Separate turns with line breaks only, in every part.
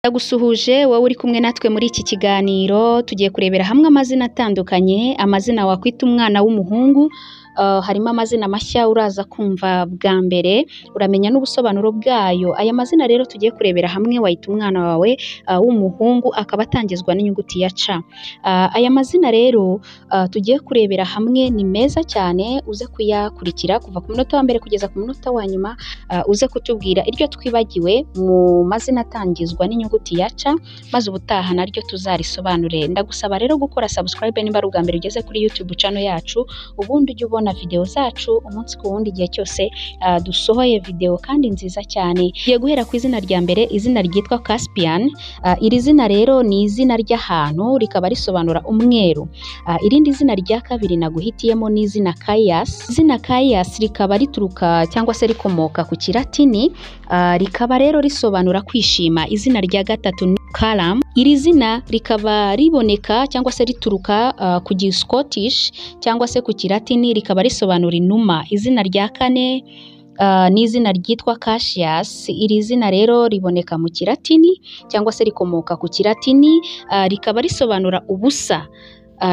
Ndagusuhuje wowe uri kumwe natwe muri iki kiganiro, tugiye kurebera hamwe amazina atandukanye, amazina wakwita umwana w'umuhungu. Harimo amazina mashya uraza kumva bwa mbere, uramenya n'ubusobanuro bwayo. Aya mazina rero tugiye kurebera hamwe wayita umwana wawe w'umuhungu, akaba atangizwa n'inyuguti ya C. Aya mazina rero tugiye kurebera hamwe ni meza cyane, uze kuyakurikira kuva ku munota wa mbere kugeza ku munota wa nyuma, uze kutubwira iryo twibagiwe mu mazina atangizwa n'inyuguti ya C, maze ubutaha naryo tuzarisobanure. Ndagusaba rero gukora subscribe niba ari ubwa mbere ugeze kuri YouTube channel yacu, ubundi ujye ubona video zacu umunsi ku wundi igihe cyose dusohoye video kandi nziza cyane. Tugiye guhera ku izina rya mbere, izina ryitwa Caspian. Iri zina rero ni izina ry'ahantu, rikaba risobanura umweru. Irindi zina rya kabiri naguhitiyemo ni izina Caius. Izina Caius rikaba rituruka cyangwa se rikomoka ku Kilatini, rikaba rero risobanura kwishima. Izina rya gatatu ni Callum. Iri zina rikaba riboneka cyangwa se rituruka ku Scottish cyangwa se ku Kilatini, rikaba risobanura inuma. Izina rya kane ni izina ryitwa Cassius. Iri zina rero riboneka mu Kilatini cyangwa se rikomoka ku Kilatini, rikaba risobanura ubusa.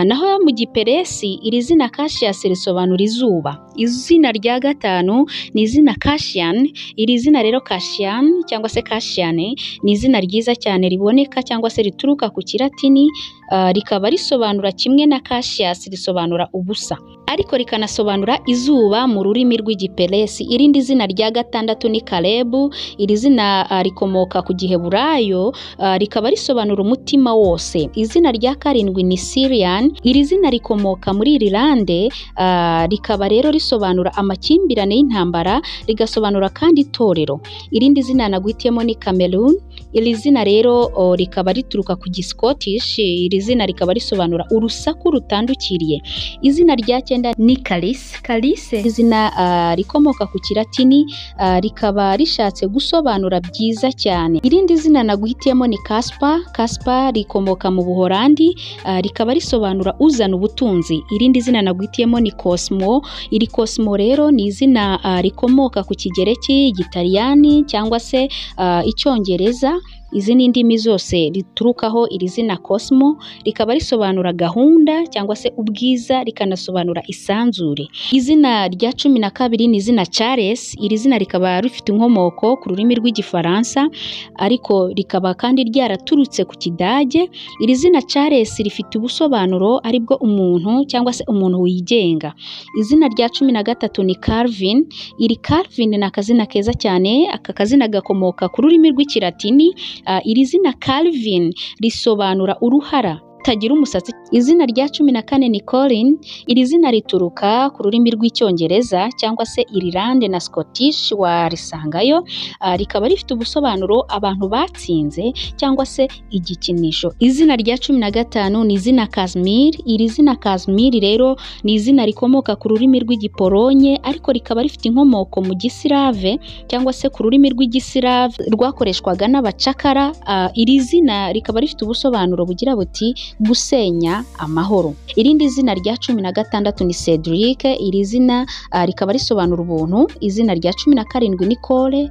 Naho mu Giperesi iri zina Cassius risobanura izuba. Izina rya gatanu ni izina Cassian. Iri zina rero Cassian cyangwa se Cassian ni izina ryiza cyane riboneka cyangwa se rituruka ku Kilatini, rikaba risobanura kimwe na Cassius risobanura ubusa, ariko rikanasobanura izuba mu rurimi rw'Igiperesi. Irindi zina rya gatandatu ni Caleb. Iri zina rikomoka ku Giheburayo, rikaba risobanura umutima wose. Izina rya karindwi ni Syrian. Iri zina rikomoka muri Irlande, rikaba rero risobanura amakimbirane y'intambara, rigasobanura kandi itorero. Irindi zina naguhitiyemo ni Cameroon. Iri zina rero rikaba rituruka ku Scottish. Iri zina rikaba risobanura urusaku rutandukiriye. Izina rya cyenda ni Calice. Calice izina rikomoka ku Kilatini, rikaba rishatse gusobanura byiza cyane. Irindi zina naguhitiyemo ni Caspar. Caspar rikomoka mu Buholandi, rikaba risobanura uzana ubutunzi. Irindi zina naguhitiyemo ni Cosmo. Iri Cosmo rero ni izina rikomoka ku Kigereki, Igitaliyani cyangwa se Icyongereza. Izi ni indimi zose riturukaho iri zina Cosmo, rikaba risobanura gahunda cyangwa se ubwiza, rikanasobanura isanzure. Izina rya 12 ni izina Charles. Iri zina rikaba rifite inkomoko ku rurimi rw'Igifaransa, ariko rikaba kandi ryaraturutse ku Kidage. Iri zina Charles rifite ubusobanuro aribwo umuntu cyangwa se umuntu wigenga. Izina rya 13 ni Calvin. Iri Calvin ni akazina keza cyane, aka kazina gakomoka ku rurimi rw'Ikilatini. Iri zina Calvin risobanura uruhara, tagira umusatsi. Izina rya 14 ni Colin. Iri zina rituruka ku rurimi rw'Icyongereza cyangwa se Irlande na Scottish warisangayo, rikaba rifite ubusobanuro abantu batsinze cyangwa se igikinisho. Izina rya 15 ni izina Casimir. Iri zina Casimir rero ni izina rikomoka ku rurimi rw'Igipolonye, ariko rikaba rifite inkomoko mu Gislave cyangwa se ku rurimi rw'Igislave rwakoreshwaga n'abacakara. Iri zina rikaba rifite ubusobanuro bugira buti gusenya amahoro. Irindi zina rya 16 ni Cedric. Iri zina rikaba risobanura ubuntu. Izina rya 17 ni Cole.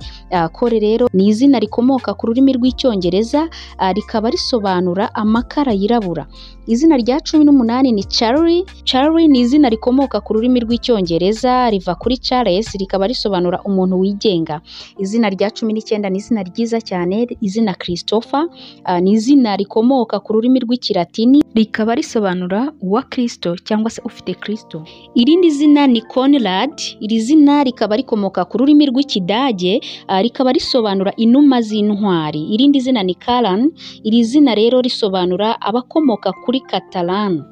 Cole rero ni izina rikomoka ku rurimi rw'Icyongereza, rikaba risobanura amakara yirabura. Izina rya 18 ni Charlie. Charlie ni izina rikomoka ku rurimi rw'Icyongereza, riva kuri Charles, rikaba risobanura umuntu wigenga. Izina rya 19 ni izina ryiza cyane, izina Christopher. Ni izina rikomoka ku rurimi rw'Ikilatini, rikaba risobanura uwa Kristo cyangwa se ufite Kristo. Irindi zina ni Conrad. Iri zina rikaba rikomoka ku rurimi rw'Ikidage, rikaba risobanura inuma z'intwari. Irindi zina ni Karan. Iri zina rero risobanura abakomoka kuri Catalan.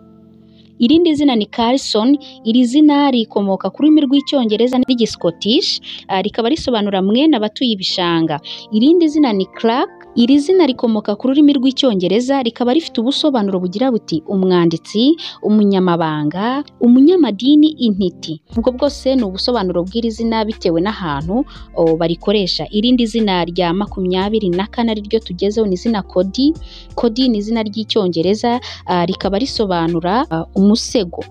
Irindi zina ni Carlson. Iri zina rikomoka ku rurimi rw'Icyongereza n'Igiscottish, rikaba risobanura mwene abatuye ibishanga. Irindi zina ni Clark. Iri zina rikomoka ku rurimi rw'Icyongereza, rikaba rifite ubusobanuro bugira buti umwanditsi, umunyamabanga, umunyamadini, intiti. Ubwo bwose ni ubusobanuro bw'iri zina bitewe n'ahantu barikoresha. Irindi zina rya 24 ariryo tugezeho ni izina Cody. Cody ni izina ry'Icyongereza, rikaba risobanura umusego.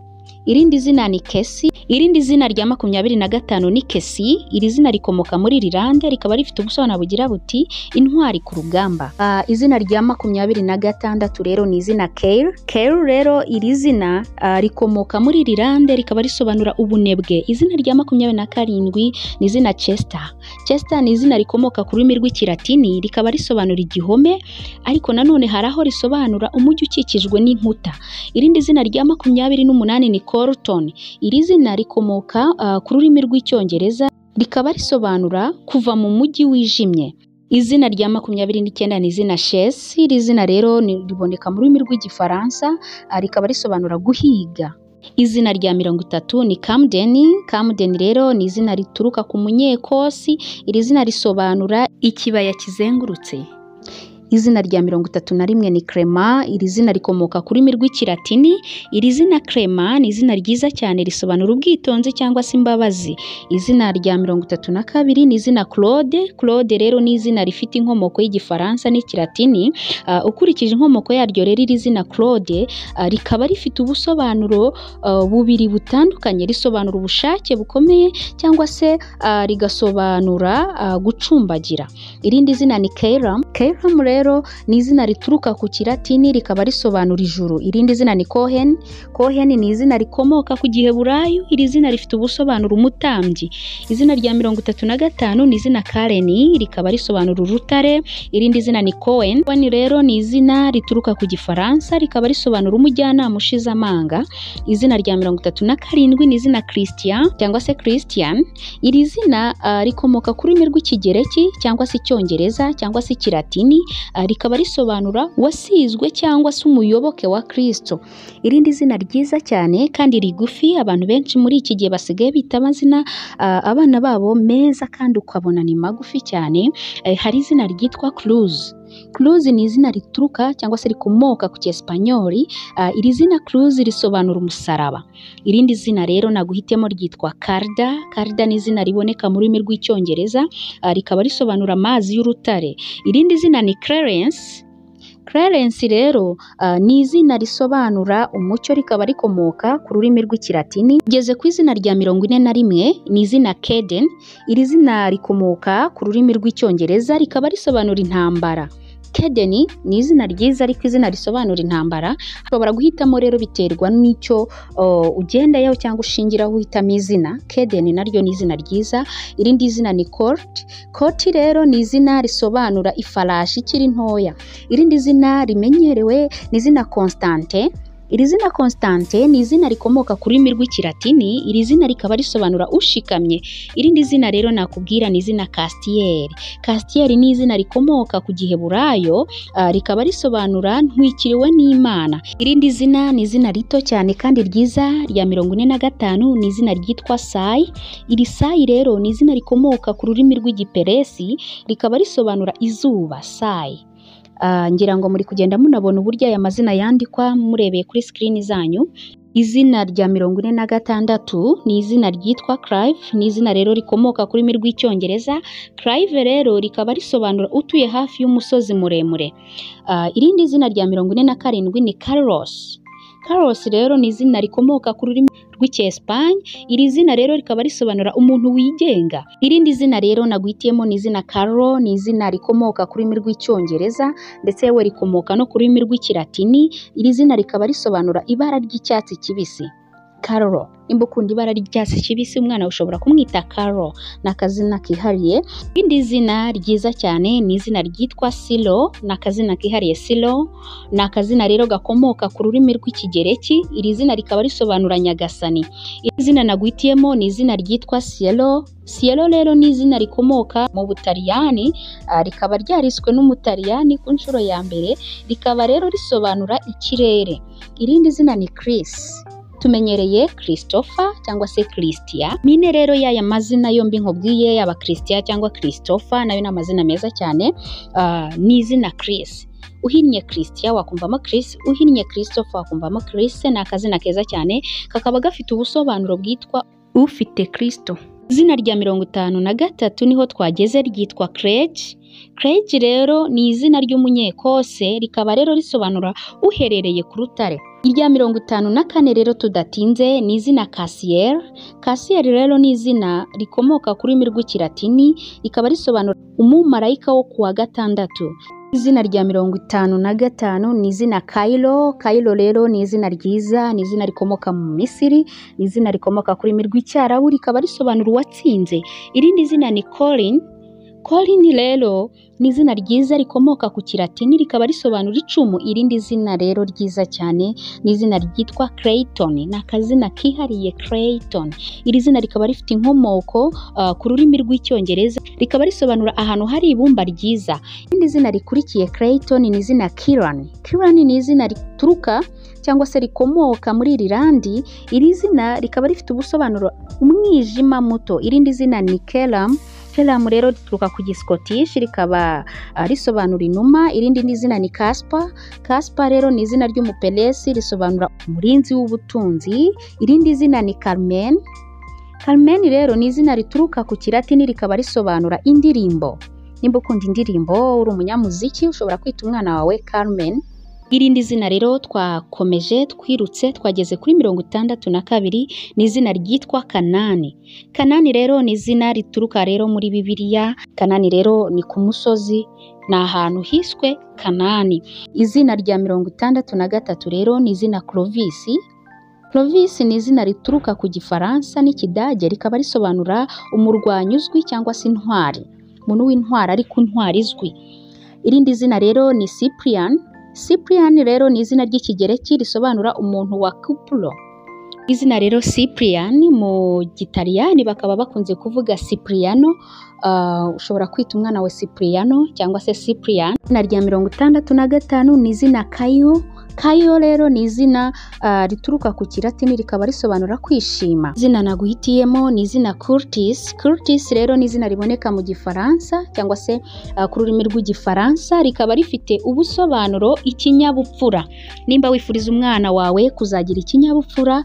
irindi zina ni Casey, irindi zina rya 25 ni Casey. Iri zina rikomoka muri Irlande, rikaba rifite ubusobanuro bugira buti intwari ku rugamba. Izina rya 26 rero ni izina Care. Care rero iri zina rikomoka muri Irlande, rikaba risobanura ubunebwe. Izina rya 27 ni izina Chester. Chester ni izina rikomoka ku rurimi rw'Ikilatini, rikaba risobanura igihome, ariko nanone hari aho risobanura umujyi ukikijwe n'inkuta. Irindi zina rya 28 ni Colton. Iri zina rikomoka ku rurimi rw'Icyongereza, rikaba risobanura kuva mu mujyi wijimye. Izina rya 29 ni izina Chasse. Iri zina rero riboneka mu rurimi rw'Igifaransa, rikaba risobanura guhiga. Izina rya 30 ni Camden. Camden rero ni izina rituruka ku munyekosi. Iri zina risobanura ikibaya kizengurutse. Izina rya 31 ni Clement. Iri zina rikomoka ku rurimi rw'Ikilatini. Iri zina Clement ni izina ryiza cyane risobanura ubwitonzi cyangwa se imbabazi. Izina rya 32 ni izina Claude. Claude rero ni izina rifite inkomoko y'Igifaransa n'Ikilatini. Ukurikije inkomoko yaryo rero iri zina Claude rikaba rifite ubusobanuro bubiri butandukanye. Risobanura ubushake bukomeye cyangwa se rigasobanura gucumbagira. Irindi zina ni Kairam. Kairam rero ni izina rituruka ku Kilatini, rikaba risobanura ijuru. Irindi zina ni Cohen. Cohen ni izina rikomoka ku Giheburayo. Iri zina rifite ubusobanuro umutambyi. Izina rya 35 ni izina Karen, rikaba risobanura urutare. Irindi zina ni Cohen. Cohen rero ni izina rituruka ku Gifaransa, rikaba risobanura umujyanama ushize amanga. Izina rya 37 ni izina Christian cyangwa se Christian. Iri zina rikomoka ku rurimi rw'Ikigereki cyangwa se Icyongereza cyangwa se Ikilatini, rikaba risobanura wasizwe cyangwa se umuyoboke wa Kristo. Irindi zina ryiza cyane kandi rigufi abantu benshi muri iki gihe basigaye bita amazina abana babo meza kandi ukabona ni magufi cyane. Hari izina ryitwa Cruz. Cruz ni izina rituruka cyangwa se rikomoka ku Cyespanyoli. Iri zina Cruz risobanura umusaraba. Irindi zina rero naguhitemo ryitwa Carda. Carda ni izina riboneka mu rurimi rw'Icyongereza, rikaba risobanura amazi y'urutare. Irindi zina ni Clarence. Clarence rero ni izina risobanura umucyo, rikaba rikomoka ku rurimi rw'Ikilatini. Ugeze ku izina rya 41 ni izina Caden. Iri zina rikomoka ku rurimi rw'Icyongereza, rikaba risobanura intambara. Caden ni izina ryiza ariko izina risobanura intambara. Ushobora guhitamo rero biterwa n'icyo ugendayo cyangwa ushingiraho uhitamo izina. Caden naryo ni izina ryiza. Irindi zina ni Colt. Colt rero ni izina risobanura ifarashi ikiri ntoya. Irindi zina rimenyerewe ni izina Constante. Iri zina Constante ni izina rikomoka ku rurimi rw'Ikilatini. Iri zina rikaba risobanura ushikamye. Irindi zina rero nakubwira ni izina Castiel. Castiel ni izina rikomoka ku Giheburayo, rikaba risobanura ntwikiriwe n'Imana. Irindi zina ni izina rito cyane kandi ryiza rya 45 ni izina ryitwa Sai. Iri Sai rero ni izina rikomoka ku rurimi rw'Igiperesi, rikaba risobanura izuba. Sai. Ngira ngo muri kugenda munabona uburyo aya mazina yandikwa murebeye kuri screen zanyu. Izina rya 46 ni izina ryitwa Clive. Ni izina rero rikomoka ku rurimi rw'Icyongereza. Clive rero rikaba risobanura utuye hafi y'umusozi muremure. Irindi zina rya 47 ni Carlos. Carlos rero ni izina rikomoka ku rurimi rw'Icyesipanye. Iri zina rero rikaba risobanura umuntu wigenga. Irindi zina rero naguhitiyemo ni izina Carlo. Ni izina rikomoka ku rurimi rw'Icyongereza ndetse yewe rikomoka no ku rurimi rw'Ikilatini. Iri zina rikaba risobanura ibara ry'icyatsi kibisi. Carlo. Nimba ukunda ibara ry'icyatsi kibisi umwana ushobora kumwita Carlo. Ni akazina kihariye. Irindi zina ryiza cyane ni izina ryitwa Silo. Ni akazina kihariye Silo. Ni akazina rero gakomoka ku rurimi rw'Ikigereki. Iri zina rikaba risobanura nyagasani. Iri zina naguhitiyemo ni izina ryitwa Cielo. Cielo rero ni izina rikomoka mu Butaliyani, rikaba ryariswe n'Umutaliyani ku nshuro ya mbere, rikaba rero risobanura ikirere. Irindi zina ni Chris. Tumenyereye Christopher cyangwa se Christian. Mine rero y'aya mazina yombi nkubwiye, yaba Christian cyangwa Christopher, nayo ni amazina meza cyane. Ni izina Chris. Uhinnye Christian wakumvamo Chris, uhinnye Christopher wakumvamo Chris. Ni akazina keza cyane, kakaba gafite ubusobanuro bwitwa ufite Kristo. Izina rya 53 niho twageze ryitwa Craig. Craig rero ni izina ry'umunyekose, rikaba rero risobanura uherereye ku rutare. Irya 54 rero tudatinze ni izina Cassiel. Cassiel rero ni izina rikomoka kuri rurimi rw'ikilatini, rikaba risobanura umumarayika wo kuwa gatandatu. Izina rya 55 ni izina Cairo. Cairo rero ni izina ryiza, ni izina rikomoka mu Misiri, ni izina rikomoka kuri rurimi rw'icyarabu, rikaba risobanura uwatsinze. Irindi zina ni Colin. Colin rero ni izina ryiza rikomoka ku kilatini, rikaba risobanura icumu. Irindi zina rero ryiza cyane ni izina ryitwa Clayton. Ni akazina kihariye Clayton. Iri zina rikaba rifite inkomoko ku rurimi rw'icyongereza, rikaba risobanura ahantu hari ibumba ryiza. Irindi zina rikurikiye Clayton ni izina Kiran. Kiran ni izina rituruka cyangwa se rikomoka muri Irlandi. Iri zina rikaba rifite ubusobanuro umwijima muto. Irindi zina ni Kelam. Kelam rero rituruka ku Giscottish, rikaba risobanura inuma. Irindi ni izina ni Casper. Casper rero ni izina ry'umuperesi, risobanura umurinzi w'ubutunzi. Irindi zina ni Carmen. Carmen rero ni izina rituruka ku kilatini, rikaba risobanura indirimbo. Nimba ukunda indirimbo, uri umunyamuziki, ushobora kwita umwana wawe Carmen. Irindi zina rero twakomeje twirutse twageze kuri 62 ni izina ryitwa Kanani. Kanani rero ni izina rituruka rero muri Bibiliya. Kanani rero ni ku musozi, ni ahantu hiswe Kanani. Izina rya 63 rero ni izina Clovis. Clovis ni izina rituruka ku Gifaransa n'Ikidage, rikaba risobanura umurwanyi uzwi cyangwa se intwari, umuntu w'intwari ariko intwari izwi. Irindi zina rero ni Cyprian. Cyprian rero ni izina ry'ikigereki risobanura umuntu wa Kupro. Izina rero Cyprian mu Gitaliyani bakaba bakunze kuvuga Cipriano. Ushobora kwita umwana we Cipriano cyangwa se Cyprian. Izina rya 65 ni izina Caio. Caio rero ni izina rituruka ku kilatini, rikaba risobanura kwishima. Izina naguhitiyemo ni izina Curtis. Curtis rero ni izina riboneka mu Gifaransa cyangwa se ku rurimi rw'Igifaransa, rikaba rifite ubusobanuro ikinyabupfura. Nimba wifuriza umwana wawe kuzagira ikinyabupfura,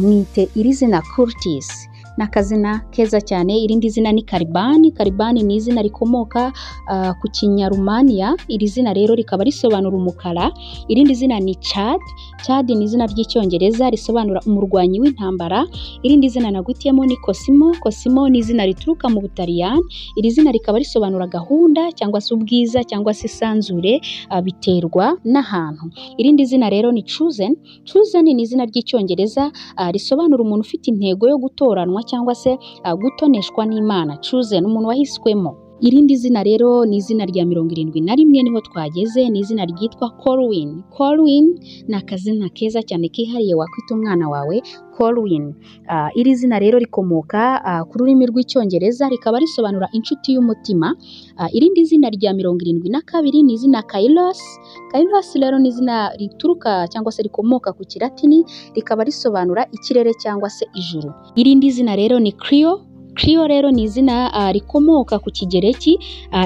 mwite iri zina Curtis. Nakazina keza cyane. Irindi zina ni Karibani. Karibani ni izina rikomoka ku Kinyarumaniya. Iri zina rero rikaba risobanura umukara. Irindi zina ni Chad. Chad ni izina ry'icyongereza risobanura umurwanyi w'intambara. Irindi zina nagwitiyemo ni Cosimo. Cosimo ni izina rituruka mu Butaliyani. Iri zina rikaba risobanura gahunda cyangwa se ubwiza cyangwa se isanzure, biterwa n'ahantu. Irindi zina rero ni Chosen. Chosen ni izina ry'icyongereza risobanura umuntu ufite intego yo gutoranwa cyangwa se gutoneshwa n'Imana. Chosen, umuntu wahiswemo. Irindi zina rero ni izina rya 71 niho twageze, ni izina ryitwa Colwyn. Colwyn ni akazina keza cyane kihariye wakwita umwana wawe Colwyn. Iri zina rero rikomoka ku rurimi rw'icyongereza, rikaba risobanura inshuti y'umutima. Irindi zina rya 72 ni izina Kairos. Kairos rero ni izina rituruka cyangwa se rikomoka ku kilatini, rikaba risobanura ikirere cyangwa se ijuru. Irindi zina rero ni Clio. Clio rero ni izina rikomoka ku kigereki.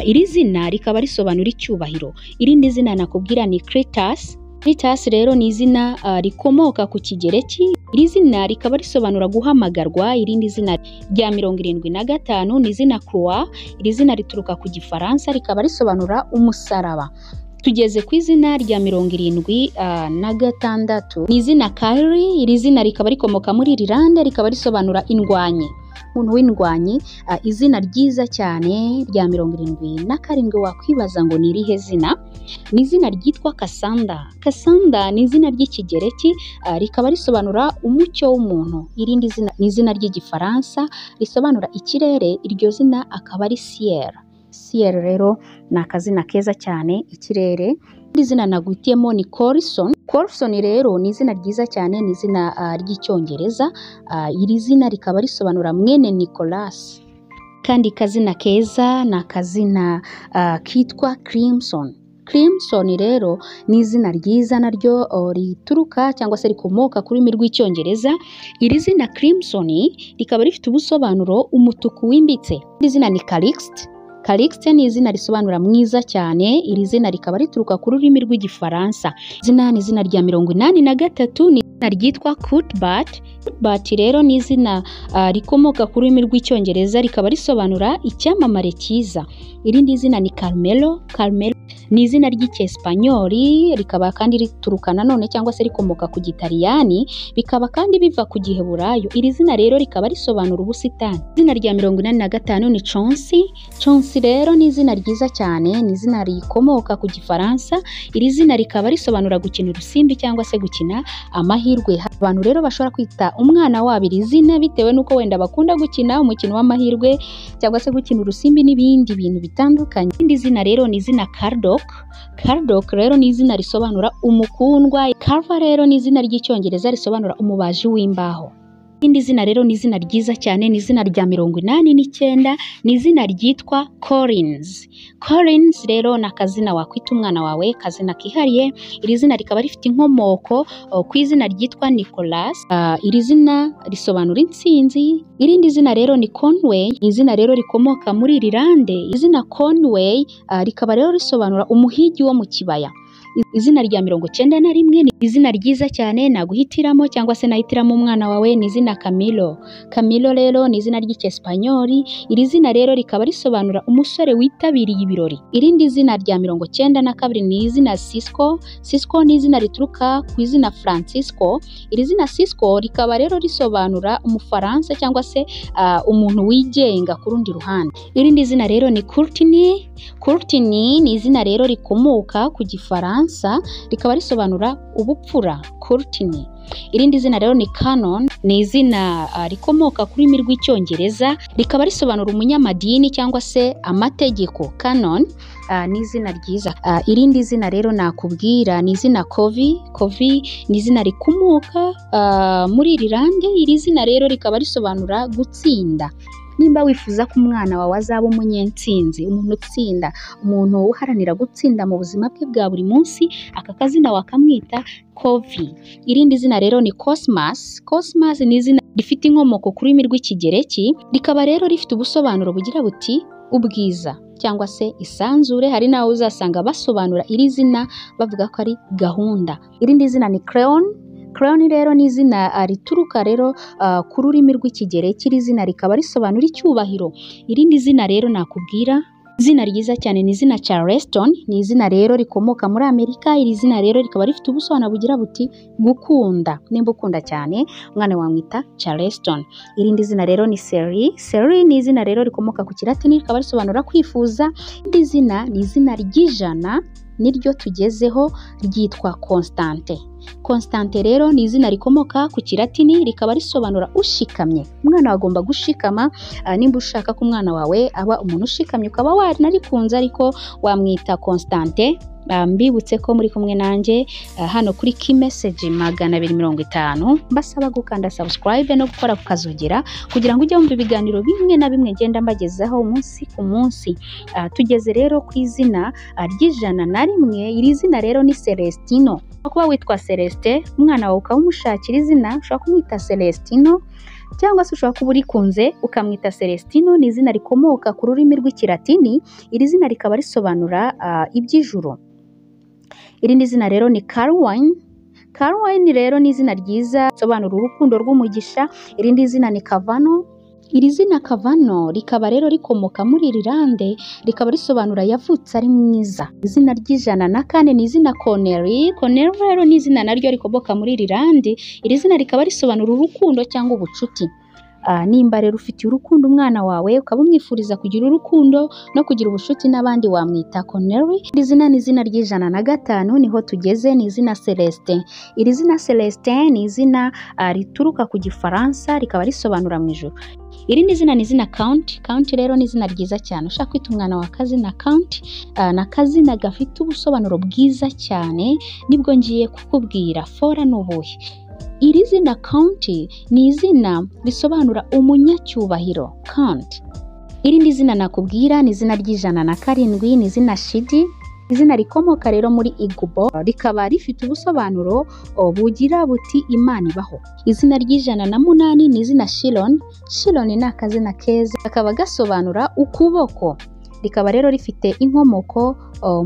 Iri zina rikaba risobanura icyubahiro. Irindi zina nakubwira ni Cletus. Cletus rero ni izina rikomoka ku kigereki. Iri zina rikaba risobanura guhamagarwa. Irindi zina rya 75 ni izina Croix. Iri zina rituruka ku Gifaransa, rikaba risobanura umusaraba. Tugeze ku izina rya 76 ni izina Kyrie. Iri zina rikaba rikomoka muri Irlande, rikaba risobanura indwanyi, umuntu w'indwanyi. Izina ryiza cyane rya 77 wakwibaza ngo ni irihe zina? Ni izina ryitwa Cassandra. Cassandra ni izina ry'ikigereki, rikaba risobanura umucyo w'umuntu. Irindi zina ni izina ry'igifaransa risobanura ikirere, iryo zina akaba ari Ciel. Ciel rero ni akazina keza cyane, ikirere. Iri zina nagwitiyemo ni Corson. Corson rero ni izina ryiza cyane, ni izina ry'icyongereza. Iri zina rikaba risobanura mwene Nicholas. Kandi kazina keza ni akazina kitwa Crimson. Crimson rero ni izina ryiza naryo rituruka cyangwa se rikomoka ku rurimi rw'icyongereza. Iri zina Crimson rikaba rifite ubusobanuro umutuku wimbitse. Iri zina ni Calixte. Calixte ni izina risobanura mwiza cyane. Iri zina rikaba rituruka ku rurimi rw'igifaransa. Izina ni izina rya 83, ni izina ryitwa Cuthbert. Cuthbert rero ni izina rikomoka ku rurimi rw'icyongereza, rikaba risobanura icyamamare cyiza. Irindi zina ni Carmelo. Carmelo ni izina ry'icyespanyoli, rikaba kandi rituruka nanone cyangwa se rikomoka ku gitaliyani, bikaba kandi biva ku giheburayo. Iri zina rero rikaba risobanura ubusitani. Izina rya 85 ni Chauncey. Chauncey rero ni izina ryiza cyane, ni izina rikomoka ku gifaransa. Iri zina rikaba risobanura gukina urusimbi cyangwa se gukina amahirwe. Abantu rero bashobora kwita umwana wabo iri zina bitewe nuko wenda bakunda gukina umukino w'amahirwe cyangwa se gukina urusimbi n'ibindi bintu bitandukanye. Indi zina rero ni izina Cardok. Cardok rero ni izina risobanura umukundwa. Carver rero ni izina ry'icyongereza risobanura umubaji w'imbaho. Indi zina rero ni izina ryiza cyane, ni izina rya 89, ni izina ryitwa Collins. Collins rero ni akazina wakwita umwana wawe, kazina kihariye. Iri zina rikaba rifite inkomoko ku izina ryitwa Nicholas. Iri zina risobanura intsinzi. Irindi zina rero ni Conway. Izina rero rikomoka muri Irlande. Izina Conway rikaba rero risobanura umuhigi wo mu kibaya. Izina rya 91 ni izina ryiza cyane naguhitiramo cyangwa se nahitiramo umwana wawe, ni izina Camilo. Camilo rero ni izina ry'icyespanyoli. Iri zina rero rikaba risobanura umusore witabiriye ibirori. Irindi zina rya 92 ni izina Cisco. Cisco ni izina rituruka ku izina Francisco. Iri zina Cisco rikaba rero risobanura umufaransa cyangwa se umuntu wigenga ku rundi ruhande. Irindi zina rero ni Courtney. Courtney ni izina rero rikomoka ku gifaransa, rikaba risobanura ubupfura. Courtney. Irindi zina rero ni Canon. Ni izina rikomoka ku rurimi rw'icyongereza, rikaba risobanura umunyamadini cyangwa se amategeko. Canon ni izina ryiza. Irindi zina rero nakubwira ni izina Covey. Covey ni izina rikomoka muri Irlande. Iri zina rero rikaba risobanura gutsinda. Nimba wifuza ko umwana wawe azaba umunyentsinzi, umuntu utsinda, umuntu uharanira gutsinda mu buzima bwe bwa buri munsi, aka kazina wakamwita Covey. Irindi zina rero ni Cosmas. Cosmas ni izina rifite inkomoko ku rurimi rw'ikigereki, rikaba rero rifite ubusobanuro bugira buti ubwiza cyangwa se isanzure. Hari nawe uzasanga basobanura iri zina bavuga ko ari gahunda. Irindi zina ni Cleon. Cleon rero ni izina rituruka rero ku rurimi rw'ikigereki. Iri zina rikaba risobanura icyubahiro. Irindi zina rero nakubwira, izina ryiza cyane, ni izina Charleston. Ni izina rero rikomoka muri Amerika. Iri zina rero rikaba rifite ubusobanuro bugira buti gukunda. Nimba ukunda cyane umwana wamwita Charleston. Irindi zina rero ni Seri. Seri ni izina rero rikomoka ku kilatini, rikaba risobanura kwifuza. Irindi zina ni izina ry'ijana, niryo tugezeho, ryitwa Constante. Constante rero ni izina rikomoka ku kilatini, rikaba risobanura ushikamye. Umwana agomba gushikama. Nimba ushaka ko umwana wawe aba umuntu ushikamye ukaba wanarikunze ariko wamwita Constante. Mbibutse ko muri kumwe nanjye hano kuri Key Message 250. Mbasaba gukanda subscribe no gukora kukazogera kugira ngo ujye wumva ibiganiro bimwe na bimwe ngenda mbagezaho umunsi ku munsi. Tugeze rero ku izina ry'101. Iri zina rero ni Celestino. Kuba witwa Celeste, umwana wawe ukaba umushakira izina, ushobora kumwita Celestino cyangwa se ushobora kuba urikunze ukamwita Celestino. Ni izina rikomoka ku rurimi rw'ikilatini. Iri zina rikaba risobanura iby'ijuru. Irindi zina rero ni Caroline. Caroline rero ni izina ryiza risobanura urukundo rw'umugisha. Irindi zina ni Cavano. Iri zina Cavano rikaba rero rikomoka muri Irlande, rikaba risobanura yavutse ari mwiza. Izina ry'104 ni izina Connelly. Connelly rero ni izina naryo rikomoka muri Irlande. Iri zina rikaba risobanura urukundo cyangwa ubucuti. Nimba rero ufitiye urukundo umwana wawe ukaba umwifuriza kugira urukundo no kugira ubucuti n'abandi, wamwita Connelly. Iri zina ni izina ry'105, niho tugeze, ni izina Celestin. Iri zina Celestin ni izina rituruka ku gifaransa, rikaba risobanura mu ijuru. Irindi zina ni izina Count. Count rero ni izina ryiza cyane. Ushaka kwita umwana wa kazina Count, na kazina gafite ubusobanuro bwiza cyane, nibwo ngiye kukubwira. Fora n'ubuhe. Iri zina Count ni izina risobanura umunyacyubahiro. Count. Irindi zina nakubwira ni izina ry'107, ni izina Shidi. Izina rikomoka rero muri Igbo, rikaba rifite ubusobanuro bugira buti Imana ibaho. Izina ry'108 ni izina Shilon. Shilon ni akazina keza, kakaba gasobanura ukuboko. rikaba rero rifite inkomoko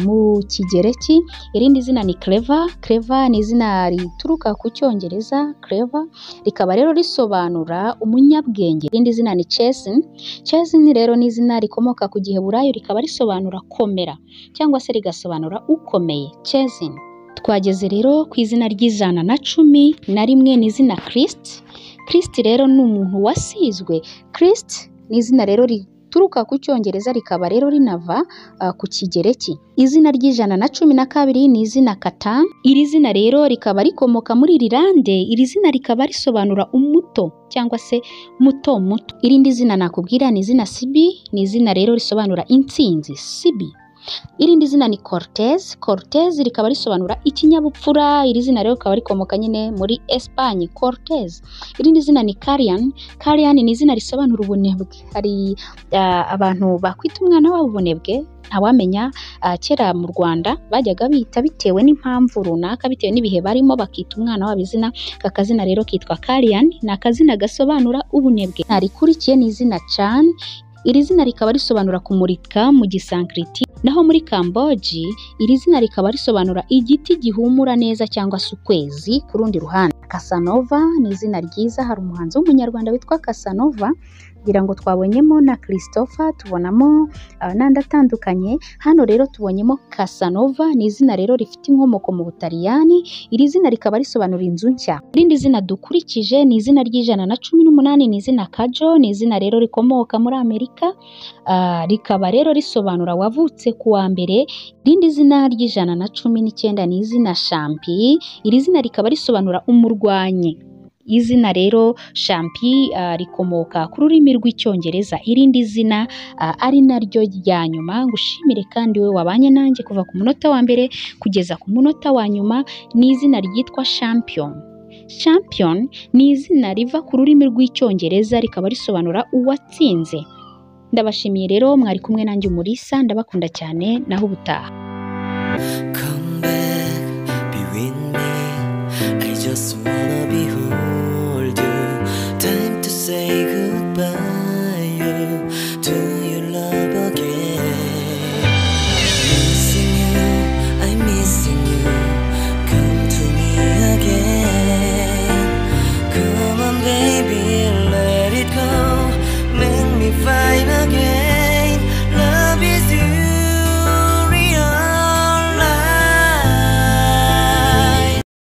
mu Kigereki. Irindi zina ni clever. Clever ni izina rituruka ku Cyongereza clever, rikaba rero risobanura umunyabwenge. Irindi zina ni chasten. Chasten rero ni izina rikomoka ku Giheburayo, rikaba risobanura komera cyangwa se rigasobanura ukomeye, chasten. Twageze rero ku izina ry'111 ni izina Christ. Christ rero ni umuntu wasizwe. Christ ni izina rero rituruka ku Cyongereza, rikaba rero rinava ku Kigereki. Izina ry'112 ni izina Katan. Iri zina rero rikaba rikomoka muri Irlande. Iri zina rikaba risobanura umuto cyangwa se muto muto. Irindi zina nakubwira ni izina Sibi. Ni izina rero risobanura intsinzi, Sibi. Irindi zina ni Cortez. Cortez rikaba risobanura ikinyabupfura. Iri zina rero rikaba rikomoka nyine muri Espagne, Cortez. Irindi zina ni Carian. Carian ni izina risobanura ubunebwe. Hari abantu bakwita umwana wabo ubunebwe, ntawamenya. Kera mu Rwanda bajyaga bita bitewe n'impamvu runaka, bitewe n'ibihe barimo, bakita umwana wabo izina. Aka kazina rero kitwa Carian, ni akazina gasobanura ubunebwe. Narikurikiye ni izina Chan. Iri zina rikaba risobanura kumurika mu Gisankriti. Naho muri Kamboji iri zina rikaba risobanura igiti gihumura neza cyangwa se ukwezi. Ku rundi ruhande Casanova ni izina ryiza. Hari umuhanzi w'umunyarwanda witwa Casanova, kugira ngo twabonyemo na Christopher, tubonamo n'andi atandukanye. Hano rero tubonyemo Casanova, ni izina rero rifite inkomoko mu Butaliyani. Iri zina rikaba risobanura inzu nshya. Irindi zina dukurikije ni izina ry'118 ni izina Kajo. Ni izina rero rikomoka muri Amerika, rikaba rero risobanura wavutse ku wa mbere. Irindi zina ry'119 ni izina Champi. Iri zina rikaba risobanura umurwanyi. Izina rero Champi rikomoka ku rurimi rw'Icyongereza. Irindi zina ari naryo rya nyuma, ngushimire kandi we wabanye nanjye kuva ku munota wa mbere kugeza ku munota wa nyuma, ni izina ryitwa Champion. Champion ni izina riva ku rurimi rw'Icyongereza, rikaba risobanura uwatsinze. Ndabashimiye rero, mwari kumwe nanjye Umulisa, ndabakunda cyane, naho ubutaha.
Come back, be with me. I just want